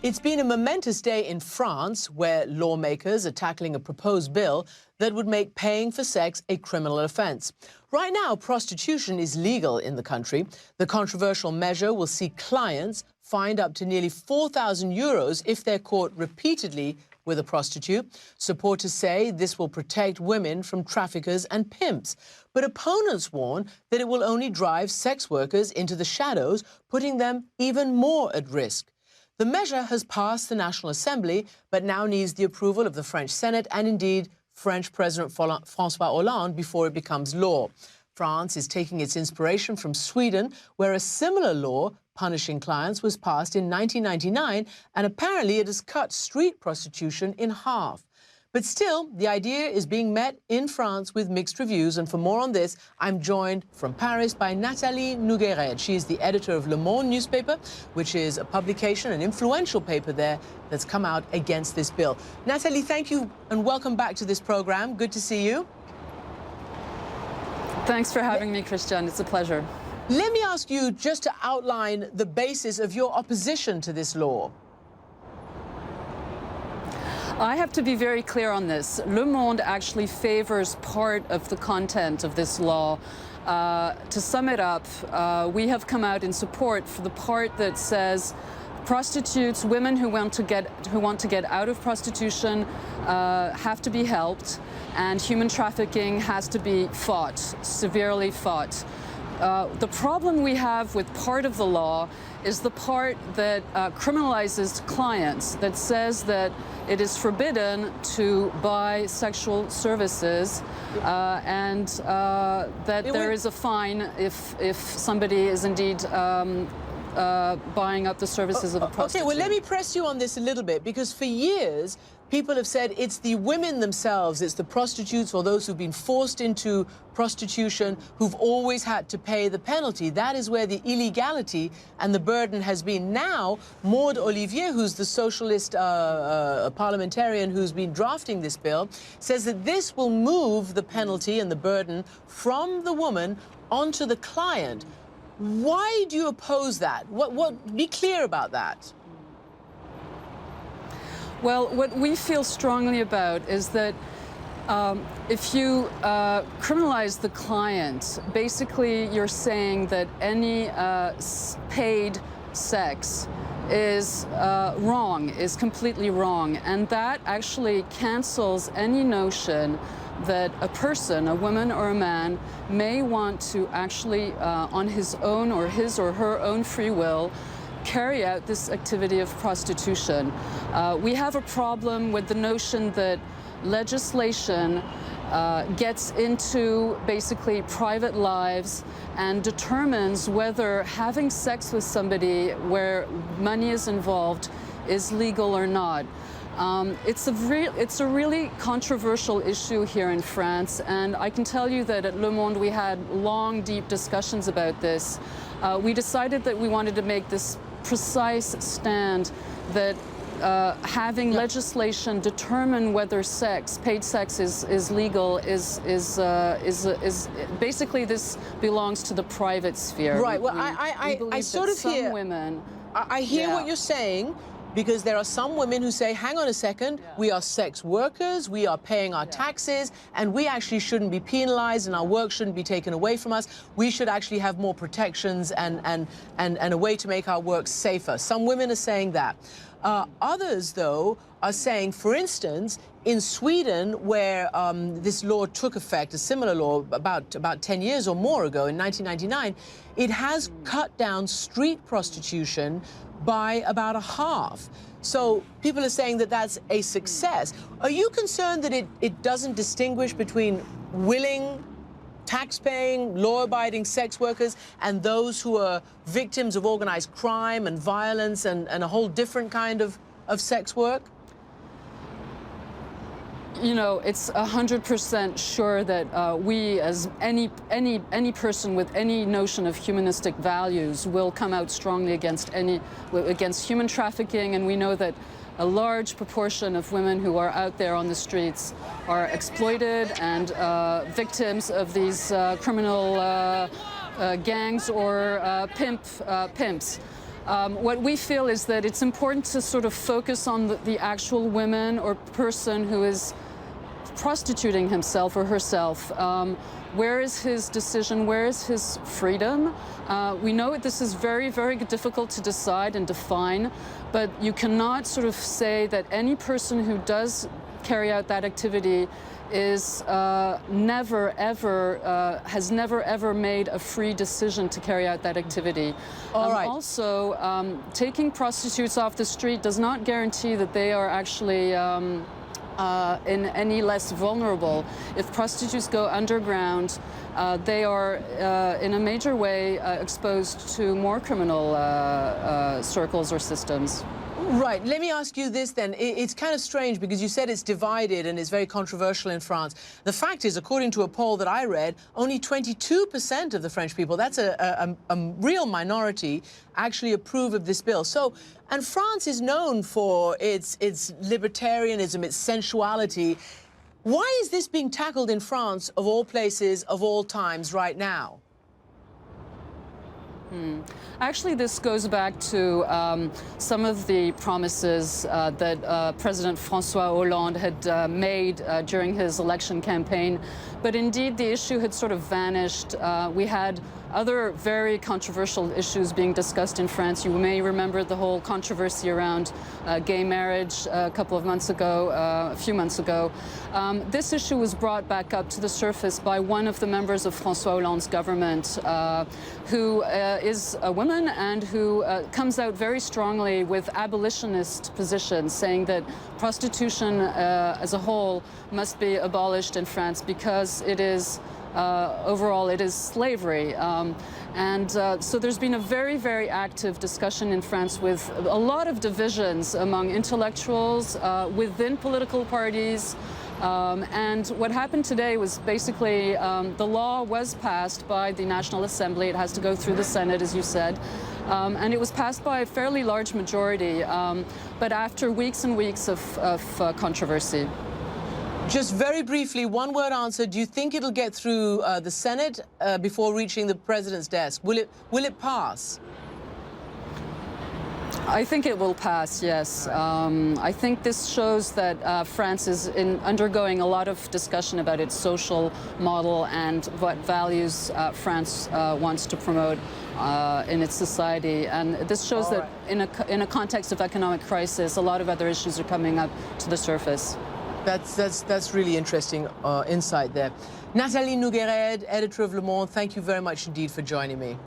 It's been a momentous day in France, where lawmakers are tackling a proposed bill that would make paying for sex a criminal offence. Right now, prostitution is legal in the country. The controversial measure will see clients fined up to nearly 4,000 euros if they're caught repeatedly with a prostitute. Supporters say this will protect women from traffickers and pimps. But opponents warn that it will only drive sex workers into the shadows, putting them even more at risk. The measure has passed the National Assembly, but now needs the approval of the French Senate and indeed French President François Hollande before it becomes law. France is taking its inspiration from Sweden, where a similar law punishing clients was passed in 1999, and apparently it has cut street prostitution in half. But still, the idea is being met in France with mixed reviews, and for more on this, I'm joined from Paris by Natalie Nougayrede. She is the editor of Le Monde newspaper, which is a publication, an influential paper there that's come out against this bill. Natalie, thank you and welcome back to this program. Good to see you. Thanks for having me, Christiane. It's a pleasure. Let me ask you just to outline the basis of your opposition to this law. I have to be very clear on this. Le Monde actually favors part of the content of this law. To sum it up, we have come out in support for the part that says prostitutes, women who want to get out of prostitution have to be helped, and human trafficking has to be fought, severely fought. The problem we have with part of the law is the part that criminalizes clients, that says that it is forbidden to buy sexual services and that there is a fine if somebody is indeed buying up the services of a prostitute. Okay, well, let me press you on this a little bit, because for years, people have said it's the women themselves, it's the prostitutes or those who've been forced into prostitution who've always had to pay the penalty. That is where the illegality and the burden has been. Now, Monde Olivier, who's the socialist parliamentarian who's been drafting this bill, says that this will move the penalty and the burden from the woman onto the client. Why do you oppose that? Be clear about that. Well, what we feel strongly about is that if you criminalize the client, basically you're saying that any paid sex is wrong, is completely wrong. And that actually cancels any notion that a person, a woman or a man, may want to actually, on his own or his or her own free will, carry out this activity of prostitution. We have a problem with the notion that legislation gets into basically private lives and determines whether having sex with somebody where money is involved is legal or not. It's a really controversial issue here in France, and I can tell you that at Le Monde we had long, deep discussions about this. We decided that we wanted to make this precise stand that having legislation determine whether paid sex is legal is basically this belongs to the private sphere. Right. Well, I sort of hear women. I hear what you're saying. Because there are some women who say, hang on a second, we are sex workers, we are paying our taxes, and we actually shouldn't be penalized and our work shouldn't be taken away from us. We should actually have more protections and a way to make our work safer. Some women are saying that. Others, though, are saying, for instance, in Sweden, where this law took effect, a similar law about 10 years or more ago, in 1999, it has cut down street prostitution by about a half. So people are saying that that's a success. Are you concerned that it doesn't distinguish between willing, tax-paying, law-abiding sex workers and those who are victims of organized crime and violence and a whole different kind of sex work? You know, it's 100% sure that we, as any person with any notion of humanistic values, will come out strongly against human trafficking, and we know that a large proportion of women who are out there on the streets are exploited and victims of these criminal gangs or pimps. What we feel is that it's important to sort of focus on the actual women or person who is prostituting himself or herself. Where is his decision? Where is his freedom? We know this is very, very difficult to decide and define, but you cannot sort of say that any person who does carry out that activity is never ever made a free decision to carry out that activity. All right. Also, taking prostitutes off the street does not guarantee that they are actually in any less vulnerable. If prostitutes go underground, they are in a major way exposed to more criminal circles or systems. Right. Let me ask you this then. It's kind of strange because you said it's divided and it's very controversial in France. The fact is, according to a poll that I read, only 22% of the French people, that's a real minority, actually approve of this bill. So, and France is known for its libertarianism, its sensuality. Why is this being tackled in France, of all places, of all times, right now? Actually, this goes back to some of the promises that President François Hollande had made during his election campaign. But indeed, the issue had sort of vanished. We had other very controversial issues being discussed in France. You may remember the whole controversy around gay marriage a few months ago. This issue was brought back up to the surface by one of the members of François Hollande's government, who is a woman and who comes out very strongly with abolitionist positions, saying that prostitution as a whole must be abolished in France because it is overall, it is slavery. So there's been a very, very active discussion in France with a lot of divisions among intellectuals, within political parties. And what happened today was basically the law was passed by the National Assembly. It has to go through the Senate, as you said. And it was passed by a fairly large majority, but after weeks and weeks of controversy. Just very briefly, one-word answer. Do you think it'll get through the Senate before reaching the president's desk? Will it pass? I think it will pass, yes. I think this shows that France is undergoing a lot of discussion about its social model and what values France wants to promote in its society. And this shows that in a context of economic crisis, a lot of other issues are coming up to the surface. That's really interesting insight there. Natalie Nougayrede, editor of Le Monde, thank you very much indeed for joining me.